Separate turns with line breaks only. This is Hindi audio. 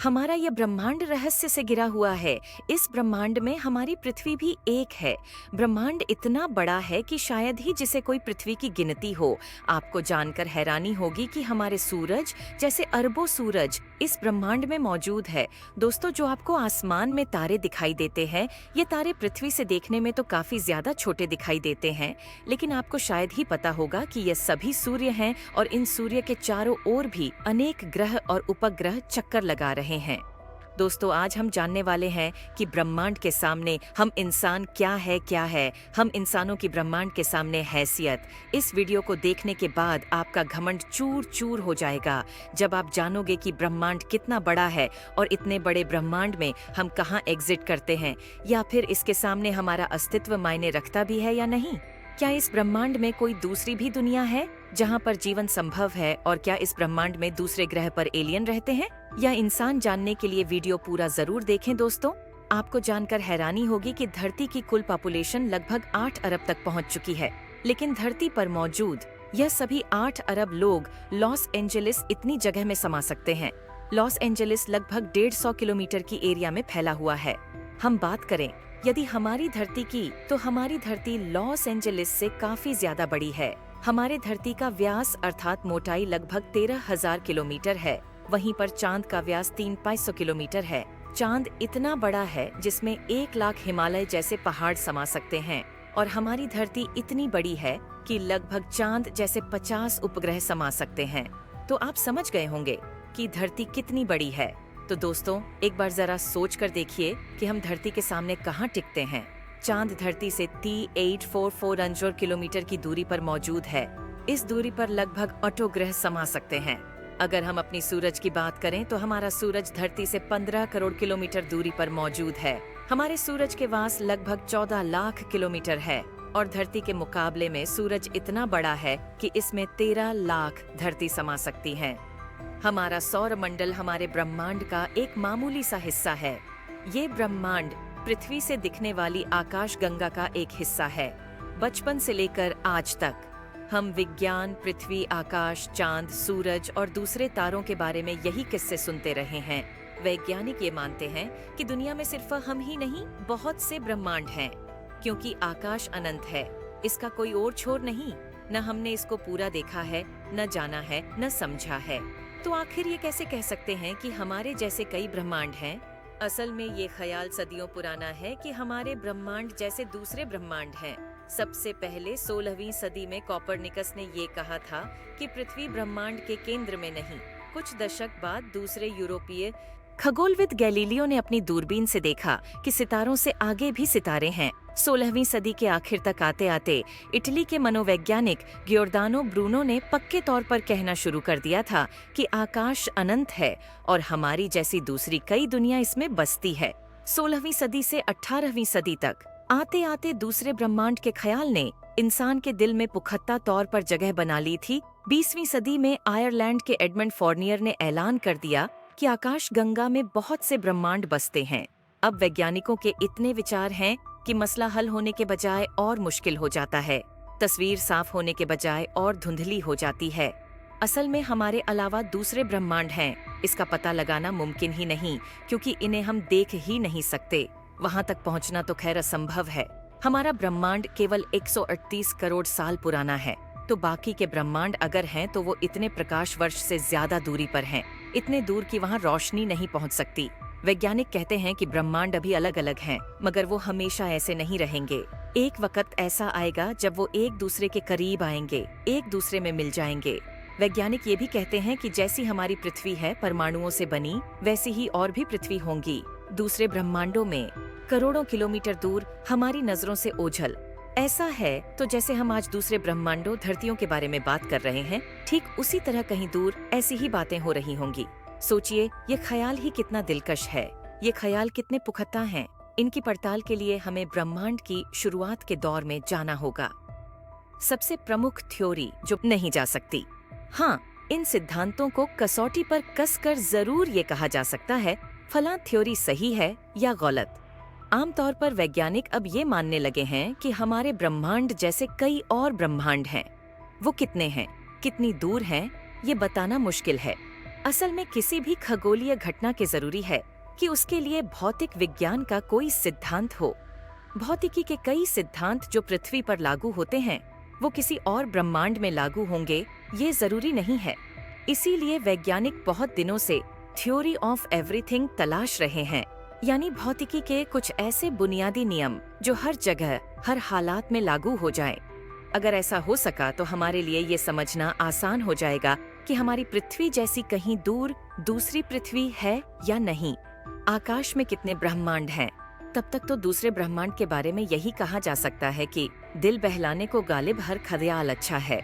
हमारा यह ब्रह्मांड रहस्य से घिरा हुआ है। इस ब्रह्मांड में हमारी पृथ्वी भी एक है। ब्रह्मांड इतना बड़ा है कि शायद ही जिसे कोई पृथ्वी की गिनती हो। आपको जानकर हैरानी होगी कि हमारे सूरज जैसे अरबों सूरज इस ब्रह्मांड में मौजूद है। दोस्तों, जो आपको आसमान में तारे दिखाई देते हैं, ये तारे पृथ्वी से देखने में तो काफी ज्यादा छोटे दिखाई देते हैं, लेकिन आपको शायद ही पता होगा कि ये सभी सूर्य हैं और इन सूर्य के चारों ओर भी अनेक ग्रह और उपग्रह चक्कर लगा रहे हैं। दोस्तों, आज हम जानने वाले हैं कि ब्रह्मांड के सामने हम इंसान क्या है, हम इंसानों की ब्रह्मांड के सामने हैसियत। इस वीडियो को देखने के बाद आपका घमंड चूर चूर हो जाएगा जब आप जानोगे कि ब्रह्मांड कितना बड़ा है और इतने बड़े ब्रह्मांड में हम कहाँ एग्जिट करते हैं, या फिर इसके सामने हमारा अस्तित्व मायने रखता भी है या नहीं। क्या इस ब्रह्मांड में कोई दूसरी भी दुनिया है जहाँ पर जीवन संभव है, और क्या इस ब्रह्मांड में दूसरे ग्रह पर एलियन रहते हैं या इंसान? जानने के लिए वीडियो पूरा जरूर देखें। दोस्तों, आपको जानकर हैरानी होगी कि धरती की कुल पॉपुलेशन लगभग 8 अरब तक पहुँच चुकी है, लेकिन धरती पर मौजूद यह सभी 8 अरब लोग लॉस एंजेलिस इतनी जगह में समा सकते हैं। लॉस एंजेलिस लगभग 150 किलोमीटर की एरिया में फैला हुआ है। हम बात करें यदि हमारी धरती की, तो हमारी धरती लॉस एंजेलिस से काफी ज्यादा बड़ी है। हमारे धरती का व्यास अर्थात मोटाई लगभग 13,000 किलोमीटर है। वहीं पर चांद का व्यास 3,500 किलोमीटर है। चांद इतना बड़ा है जिसमें 1 लाख हिमालय जैसे पहाड़ समा सकते हैं, और हमारी धरती इतनी बड़ी है कि लगभग चांद जैसे 50 उपग्रह समा सकते हैं। तो आप समझ गए होंगे कि धरती कितनी बड़ी है। तो दोस्तों, एक बार जरा सोच कर देखिए कि हम धरती के सामने कहाँ टिकते हैं। चांद धरती से 3844 किलोमीटर की दूरी पर मौजूद है। इस दूरी पर लगभग 8 ग्रह समा सकते हैं। अगर हम अपनी सूरज की बात करें तो हमारा सूरज धरती से 15 करोड़ किलोमीटर दूरी पर मौजूद है। हमारे सूरज के व्यास लगभग 14 लाख किलोमीटर है, और धरती के मुकाबले में सूरज इतना बड़ा है कि इसमें 13 लाख धरती समा सकती है। हमारा सौर मंडल हमारे ब्रह्मांड का एक मामूली सा हिस्सा है। ये ब्रह्मांड पृथ्वी से दिखने वाली आकाश गंगा का एक हिस्सा है। बचपन से लेकर आज तक हम विज्ञान, पृथ्वी, आकाश, चांद, सूरज और दूसरे तारों के बारे में यही किस्से सुनते रहे हैं। वैज्ञानिक ये मानते हैं कि दुनिया में सिर्फ हम ही नहीं, बहुत से ब्रह्मांड हैं, क्योंकि आकाश अनंत है। इसका कोई और छोर नहीं। न हमने इसको पूरा देखा है, न जाना है, न समझा है। तो आखिर ये कैसे कह सकते हैं कि हमारे जैसे कई ब्रह्मांड हैं? असल में ये ख्याल सदियों पुराना है कि हमारे ब्रह्मांड जैसे दूसरे ब्रह्मांड हैं। सबसे पहले 16वीं सदी में कोपरनिकस ने ये कहा था कि पृथ्वी ब्रह्मांड के केंद्र में नहीं। कुछ दशक बाद दूसरे यूरोपीय खगोलविद गैलीलियो ने अपनी दूरबीन से देखा कि सितारों से आगे भी सितारे हैं। 16वीं सदी के आखिर तक आते आते इटली के मनोवैज्ञानिक गियोर्दानो ब्रूनो ने पक्के तौर पर कहना शुरू कर दिया था कि आकाश अनंत है और हमारी जैसी दूसरी कई दुनिया इसमें बसती है। 16वीं सदी से 18वीं सदी तक आते आते दूसरे ब्रह्मांड के ख्याल ने इंसान के दिल में पुख्ता तौर पर जगह बना ली थी। 20वीं सदी में आयरलैंड के एडमंड फोर्नियर ने ऐलान कर दिया कि आकाश गंगा में बहुत से ब्रह्मांड बसते हैं। अब वैज्ञानिकों के इतने विचार हैं कि मसला हल होने के बजाय और मुश्किल हो जाता है। तस्वीर साफ होने के बजाय और धुंधली हो जाती है। असल में हमारे अलावा दूसरे ब्रह्मांड हैं, इसका पता लगाना मुमकिन ही नहीं, क्योंकि इन्हें हम देख ही नहीं सकते। वहां तक पहुंचना तो खैर असंभव है। हमारा ब्रह्मांड केवल 138 करोड़ साल पुराना है, तो बाकी के ब्रह्मांड अगर हैं तो वो इतने प्रकाश वर्ष से ज्यादा दूरी पर हैं, इतने दूर कि वहाँ रोशनी नहीं पहुँच सकती। वैज्ञानिक कहते हैं कि ब्रह्मांड अभी अलग अलग हैं, मगर वो हमेशा ऐसे नहीं रहेंगे। एक वक्त ऐसा आएगा जब वो एक दूसरे के करीब आएंगे, एक दूसरे में मिल जाएंगे। वैज्ञानिक ये भी कहते हैं कि जैसी हमारी पृथ्वी है परमाणुओं से बनी, वैसी ही और भी पृथ्वी होंगी दूसरे ब्रह्मांडों में, करोड़ों किलोमीटर दूर, हमारी नजरों से ओझल। ऐसा है तो जैसे हम आज दूसरे ब्रह्मांडों, धरतियों के बारे में बात कर रहे हैं, ठीक उसी तरह कहीं दूर ऐसी ही बातें हो रही होंगी। सोचिए, ये ख्याल ही कितना दिलकश है, ये ख्याल कितने पुख्ता हैं। इनकी पड़ताल के लिए हमें ब्रह्मांड की शुरुआत के दौर में जाना होगा। सबसे प्रमुख थ्योरी जो नहीं जा सकती। हाँ, इन सिद्धांतों को कसौटी पर कसकर जरूर ये कहा जा सकता है फलां थ्योरी सही है या गलत। आमतौर पर वैज्ञानिक अब ये मानने लगे हैं कि हमारे ब्रह्मांड जैसे कई और ब्रह्मांड हैं। वो कितने हैं, कितनी दूर हैं, ये बताना मुश्किल है। असल में किसी भी खगोलीय घटना के जरूरी है कि उसके लिए भौतिक विज्ञान का कोई सिद्धांत हो। भौतिकी के कई सिद्धांत जो पृथ्वी पर लागू होते हैं वो किसी और ब्रह्मांड में लागू होंगे, ये जरूरी नहीं है। इसीलिए वैज्ञानिक बहुत दिनों से थ्योरी ऑफ एवरीथिंग तलाश रहे हैं, यानी भौतिकी के कुछ ऐसे बुनियादी नियम जो हर जगह हर हालात में लागू हो जाएं। अगर ऐसा हो सका तो हमारे लिए ये समझना आसान हो जाएगा कि हमारी पृथ्वी जैसी कहीं दूर दूसरी पृथ्वी है या नहीं। आकाश में कितने ब्रह्मांड हैं? तब तक तो दूसरे ब्रह्मांड के बारे में यही कहा जा सकता है कि दिल बहलाने को गालिब हर ख्याल अच्छा है।